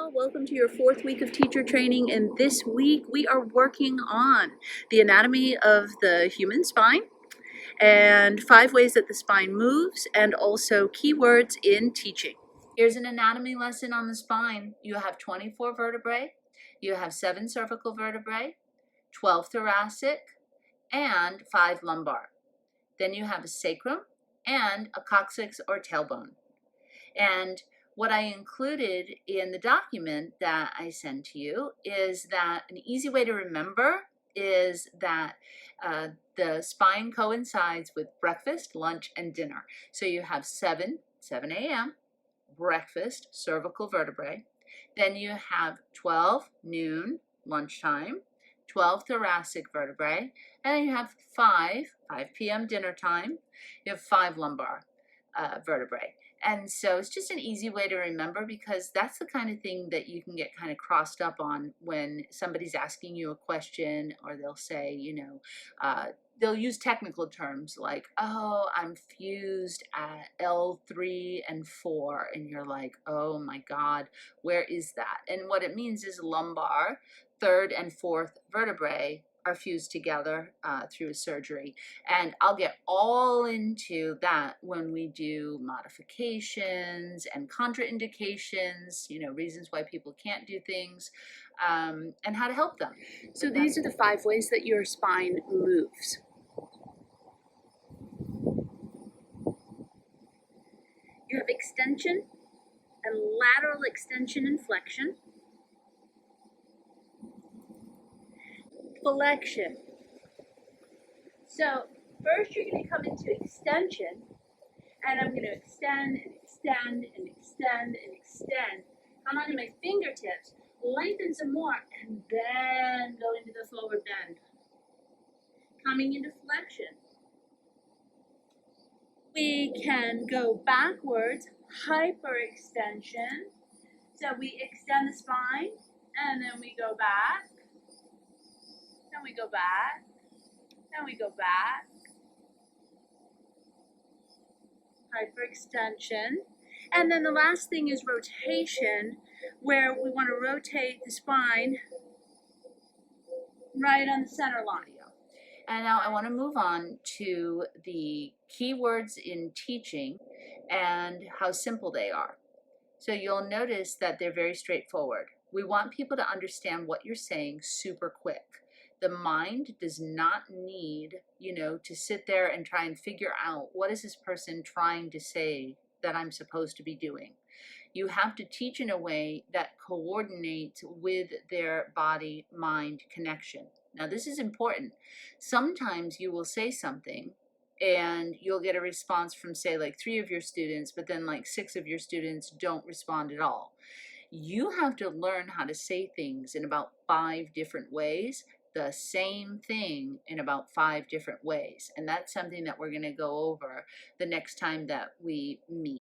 Lateral. Welcome to your 4th week of teacher training, and this week we are working on the anatomy of the human spine and 5 ways that the spine moves, and also keywords in teaching. Here's an anatomy lesson on the spine. You have 24 vertebrae, you have 7 cervical vertebrae, 12 thoracic, and 5 lumbar. Then you have a sacrum and a coccyx or tailbone. And what I included in the document that I sent to you is that an easy way to remember is that the spine coincides with breakfast, lunch, and dinner. So you have 7 a.m., breakfast, cervical vertebrae. Then you have 12, noon, lunchtime, 12 thoracic vertebrae, and then you have 5 p.m. dinner time. You have 5 lumbar vertebrae. And so it's just an easy way to remember, because that's the kind of thing that you can get kind of crossed up on when somebody's asking you a question, or they'll say, they'll use technical terms like, oh, I'm fused at L3 and 4. And you're like, oh my God, where is that? And what it means is lumbar, 3rd and 4th vertebrae are fused together through a surgery. And I'll get all into that when we do modifications and contraindications, reasons why people can't do things, and how to help them. So these are the 5 ways that your spine moves. You have extension and lateral extension and flexion. Flexion. So first you're going to come into extension, and I'm going to extend and extend and extend and extend. Come onto my fingertips, lengthen some more, and then go into the forward bend. Coming into flexion. We can go backwards, hyperextension. So we extend the spine, and then we go back. Then we go back, then we go back, hyperextension. And then the last thing is rotation, where we want to rotate the spine right on the center line. And now I want to move on to the keywords in teaching and how simple they are. So you'll notice that they're very straightforward. We want people to understand what you're saying super quick. The mind does not need, to sit there and try and figure out, what is this person trying to say that I'm supposed to be doing? You have to teach in a way that coordinates with their body-mind connection. Now, this is important. Sometimes you will say something and you'll get a response from, say, like 3 of your students, but then like 6 of your students don't respond at all. You have to learn how to say things in about 5 different ways, the same thing in about 5 different ways. And that's something that we're going to go over the next time that we meet.